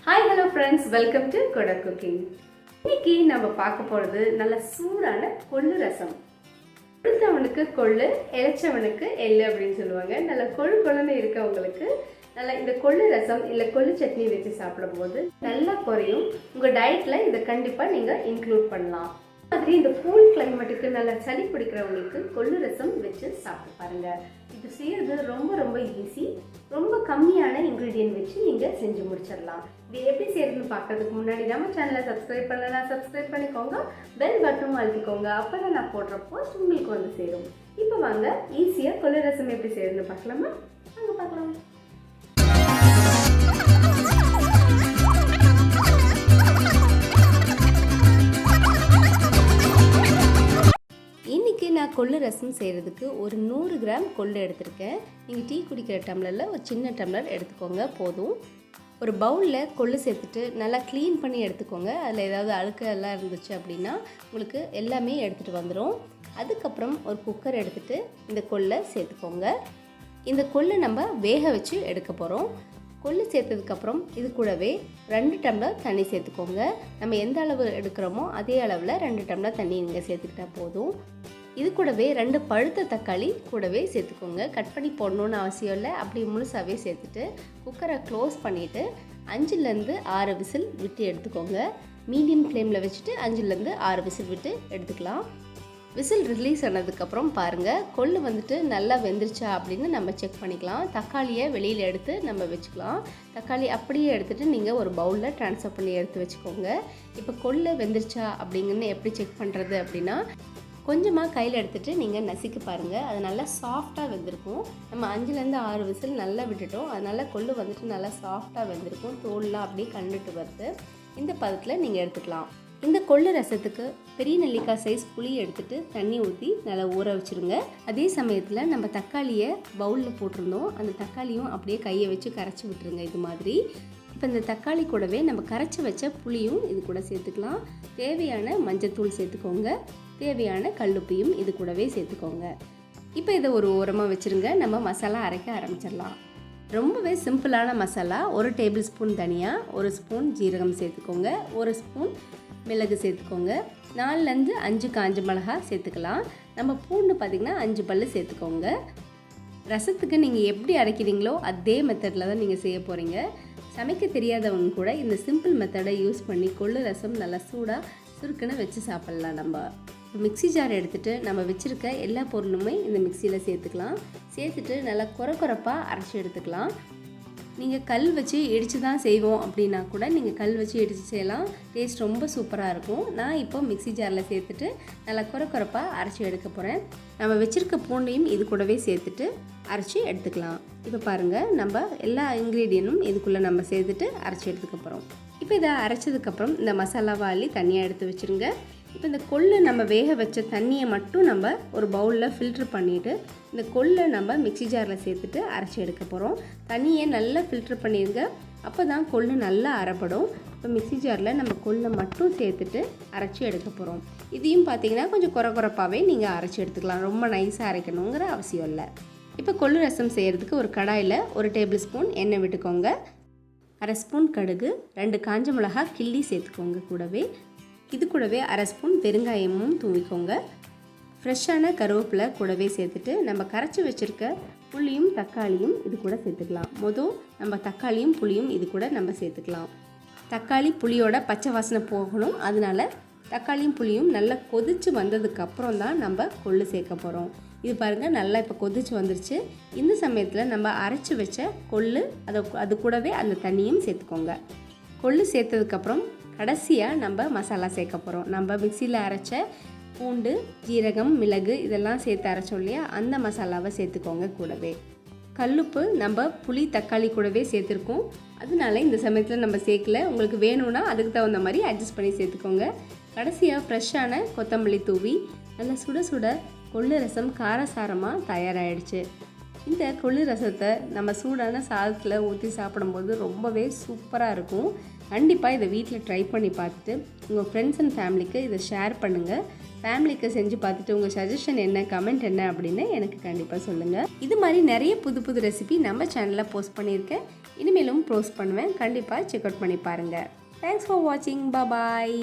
Hi, hello friends, welcome to Kodak cooking. இன்னைக்கு நம்ம பார்க்க போறது நல்ல சூடான கொள்ளு ரசம். கொடுத்தவனுக்கு கொள்ளு, இளைச்சவனுக்கு எள்ளு அப்படின்னு சொல்லுவாங்க. நல்ல கொழு கொழுன்னு இருக்கவங்களுக்கு நல்ல இந்த கொள்ளு ரசம் இல்ல கொள்ளு சட்னி வச்சு சாப்பிடும்போது நல்லா குறையும். உங்க டயட்ல இதை கண்டிப்பா நீங்க இன்க்ளூட் பண்ணலாம். மாதிரி இந்த கூல் கிளைமேட்டுக்கு நல்லா சளி பிடிக்கிறவங்களுக்கு கொள்ளு ரசம் வச்சு சாப்பிட்டு பாருங்க. இது செய்யறது ரொம்ப ஈஸி. ரொம்ப கம்மியான இன்க்ரீடியன்ட் வச்சு நீங்க செஞ்சு முடிச்சிடலாம். இது எப்படி செய்யறதுன்னு பார்க்கறதுக்கு முன்னாடி நம்ம சேனலை சப்ஸ்கிரைப் பண்ணலன்னா சப்ஸ்கிரைப் பண்ணிக்கோங்க, பெல் பட்டனும் அழுத்திக்கோங்க. அப்பதான் நான் போடுற போஸ்ட் உங்களுக்கு வந்து சேரும். இப்போ வாங்க ஈஸியா கொள்ளு ரசம் எப்படி செய்யறதுன்னு பார்க்கலாமா? வாங்க பார்க்கலாம். இன்றைக்கி நான் கொள்ளு ரசம் செய்கிறதுக்கு ஒரு 100 கிராம் கொள்ளு எடுத்திருக்கேன். நீங்கள் டீ குடிக்கிற டம்ளரில் ஒரு சின்ன டம்ளர் எடுத்துக்கோங்க போதும். ஒரு பவுலில் கொள்ளு சேர்த்துட்டு நல்லா க்ளீன் பண்ணி எடுத்துக்கோங்க. அதில் ஏதாவது அழுக்கு எல்லாம் இருந்துச்சு அப்படின்னா உங்களுக்கு எல்லாமே எடுத்துகிட்டு வந்துடும். அதுக்கப்புறம் ஒரு குக்கர் எடுத்துகிட்டு இந்த கொள்ளை சேர்த்துக்கோங்க. இந்த கொள்ளை நம்ம வேக வச்சு எடுக்க போகிறோம். கொள்ளு சேர்த்ததுக்கப்புறம் இது கூடவே 2 டம்ளர் தண்ணி சேர்த்துக்கோங்க. நம்ம எந்த அளவு எடுக்கிறோமோ அதே அளவில் 2 டம்ளர் தண்ணி நீங்கள் சேர்த்துக்கிட்டா போதும். இது கூடவே 2 பழுத்த தக்காளி கூடவே சேர்த்துக்கோங்க. கட் பண்ணி போடணுன்னு அவசியம் இல்லை, அப்படி முழுசாகவே சேர்த்துட்டு குக்கரை க்ளோஸ் பண்ணிவிட்டு 5லேருந்து 6 விசில் விட்டு எடுத்துக்கோங்க. மீடியம் ஃப்ளேமில் வச்சுட்டு 5லேருந்து 6 விசில் விட்டு எடுத்துக்கலாம். விசில் ரிலீஸ் ஆனதுக்கப்புறம் பாருங்கள், கொள்ளு வந்துட்டு நல்லா வெந்துருச்சா அப்படின்னு நம்ம செக் பண்ணிக்கலாம். தக்காளியை வெளியில் எடுத்து நம்ம வச்சுக்கலாம். தக்காளி அப்படியே எடுத்துகிட்டு நீங்கள் ஒரு பவுலில் ட்ரான்ஸ்ஃபர் பண்ணி எடுத்து வச்சுக்கோங்க. இப்போ கொள்ளு வெந்துருச்சா அப்படிங்கன்னு எப்படி செக் பண்ணுறது அப்படின்னா, கொஞ்சமாக கையில் எடுத்துகிட்டு நீங்கள் நசுக்கி பாருங்கள். அது நல்லா சாஃப்டாக வெந்திருக்கும். நம்ம 5லேருந்து 6 விசில் நல்லா விட்டுட்டோம், அதனால் கொள்ளு வந்துட்டு நல்லா சாஃப்டாக வெந்திருக்கும். தோல்லாம் அப்படியே கண்டுட்டு வருது. இந்த பதத்தில் நீங்கள் எடுத்துக்கலாம். இந்த கொள்ளு ரசத்துக்கு பெரிய நெல்லிக்காய் சைஸ் புளி எடுத்துகிட்டு தண்ணி ஊற்றி நல்லா ஊற வச்சுருங்க. அதே சமயத்தில் நம்ம தக்காளியை பவுலில் போட்டிருந்தோம், அந்த தக்காளியும் அப்படியே கையை வச்சு கரைச்சி விட்டுருங்க இது மாதிரி. இப்போ இந்த தக்காளி கூடவே நம்ம கரைச்சி வச்ச புளியும் இது கூட சேர்த்துக்கலாம். தேவையான மஞ்சத்தூள் சேர்த்துக்கோங்க. தேவையான கல்லுப்பையும் இது கூடவே சேர்த்துக்கோங்க. இப்போ இதை ஒரு ஓரமாக வச்சுருங்க. நம்ம மசாலா அரைக்க ஆரம்பிச்சிடலாம். ரொம்பவே சிம்பிளான மசாலா. 1 டேபிள் ஸ்பூன் தனியா, 1 ஸ்பூன் ஜீரகம் சேர்த்துக்கோங்க, 1 ஸ்பூன் மிளகு சேர்த்துக்கோங்க, 4லேருந்து 5 காஞ்ச மிளகா சேர்த்துக்கலாம். நம்ம பூண்டு பார்த்திங்கன்னா 5 பல்லு சேர்த்துக்கோங்க. ரசத்துக்கு நீங்கள் எப்படி அரைக்கிறீங்களோ அதே மெத்தடில் தான் நீங்கள் செய்ய போகிறீங்க. சமைக்க தெரியாதவங்க கூட இந்த சிம்பிள் மெத்தடை யூஸ் பண்ணி கொள்ளு ரசம் நல்லா சூடாக சுருக்குன்னு வச்சு சாப்பிட்லாம். நம்ம மிக்ஸி ஜார் எடுத்துகிட்டு நம்ம வச்சுருக்க எல்லா பொருளுமே இந்த மிக்சியில் சேர்த்துக்கலாம். சேர்த்துட்டு நல்லா குறப்பாக அரைச்சி எடுத்துக்கலாம். நீங்கள் கல் வச்சு இடித்து தான் செய்வோம் அப்படின்னா கூட நீங்கள் கல் வச்சு இடித்து செய்யலாம். டேஸ்ட் ரொம்ப சூப்பராக இருக்கும். நான் இப்போ மிக்ஸி ஜாரில் சேர்த்துட்டு நல்லா குறப்பாக அரைச்சி எடுக்க போகிறேன். நம்ம வச்சுருக்க பூண்டையும் இது கூடவே சேர்த்துட்டு அரைச்சி எடுத்துக்கலாம். இப்போ பாருங்கள், நம்ம எல்லா இன்க்ரீடியன்ட்டும் இதுக்குள்ளே நம்ம சேர்த்துட்டு அரைச்சி எடுத்துக்க போகிறோம். இப்போ இதை அரைச்சதுக்கப்புறம் இந்த மசாலாவை அள்ளி தனியாக எடுத்து வச்சுருங்க. இப்போ இந்த கொள்ளு நம்ம வேக வச்ச தண்ணியை மட்டும் நம்ம ஒரு பவுலில் ஃபில்ட்ரு பண்ணிவிட்டு இந்த கொள்ளை நம்ம மிக்ஸி ஜாரில் சேர்த்துட்டு அரைச்சி எடுக்க போகிறோம். தண்ணியை நல்லா ஃபில்ட்ரு பண்ணிடுங்க, அப்போ தான் கொள்ளு நல்லா அரைப்படும். இப்போ மிக்ஸி ஜாரில் நம்ம கொள்ளை மட்டும் சேர்த்துட்டு அரைச்சி எடுக்க போகிறோம். இதையும் பார்த்தீங்கன்னா கொஞ்சம் குறப்பாகவே நீங்கள் அரைச்சி எடுத்துக்கலாம். ரொம்ப நைஸாக அரைக்கணுங்கிற அவசியம் இல்லை. இப்போ கொள்ளு ரசம் செய்கிறதுக்கு ஒரு கடாயில் 1 டேபிள் ஸ்பூன் எண்ணெய் விட்டுக்கோங்க. 1/2 ஸ்பூன் கடுகு, 2 காஞ்ச மிளகாய் கிள்ளி சேர்த்துக்கோங்க. கூடவே இது கூடவே 1/2 ஸ்பூன் பெருங்காயமும் தூவிக்கோங்க. ஃப்ரெஷ்ஷான கருவேப்பிலை கூடவே சேர்த்துட்டு நம்ம கரைச்சி வச்சுருக்க புளியும் தக்காளியும் இது கூட சேர்த்துக்கலாம். நம்ம தக்காளியும் புளியும் இது கூட நம்ம சேர்த்துக்கலாம். தக்காளி புளியோட பச்சை வாசனை போகணும், அதனால தக்காளியும் புளியும் நல்லா கொதித்து வந்ததுக்கப்புறம் தான் நம்ம கொள்ளு சேர்க்க போகிறோம். இது பாருங்கள், நல்லா இப்போ கொதித்து வந்துருச்சு. இந்த சமயத்தில் நம்ம அரைச்சி வச்ச கொள்ளு அது கூடவே அந்த தண்ணியும் சேர்த்துக்கோங்க. கொள்ளு சேர்த்ததுக்கப்புறம் கடைசியாக நம்ம மசாலா சேர்க்க போகிறோம். நம்ம மிக்சியில் அரைச்ச பூண்டு, ஜீரகம், மிளகு இதெல்லாம் சேர்த்து அரைச்சோம் இல்லையா, அந்த மசாலாவை சேர்த்துக்கோங்க. கூடவே கல்லுப்பு நம்ம புளி தக்காளி கூடவே சேர்த்துருக்கோம், அதனால இந்த சமயத்தில் நம்ம சேர்க்கல. உங்களுக்கு வேணும்னா அதுக்கு தகுந்த மாதிரி அட்ஜஸ்ட் பண்ணி சேர்த்துக்கோங்க. கடைசியாக ஃப்ரெஷ்ஷான கொத்தமல்லி தூவி நல்லா சுட சுட கொள்ளு ரசம் காரசாரமாக தயாராகிடுச்சு. இந்த கொள்ளு ரசத்தை நம்ம சூடான சாதத்தில் ஊற்றி சாப்பிடும்போது ரொம்பவே சூப்பராக இருக்கும். கண்டிப்பாக இதை வீட்டில் ட்ரை பண்ணி பார்த்துட்டு உங்கள் ஃப்ரெண்ட்ஸ் அண்ட் ஃபேமிலிக்கு இதை ஷேர் பண்ணுங்கள். ஃபேமிலிக்கு செஞ்சு பார்த்துட்டு உங்கள் சஜஷன் என்ன, கமெண்ட் என்ன அப்படின்னு எனக்கு கண்டிப்பாக சொல்லுங்கள். இது மாதிரி நிறைய புது ரெசிபி நம்ம சேனலில் போஸ்ட் பண்ணியிருக்கேன். இனிமேலும் போஸ்ட் பண்ணுவேன், கண்டிப்பாக செக் அவுட் பண்ணி பாருங்கள். தேங்க்ஸ் ஃபார் வாட்சிங். பாய்.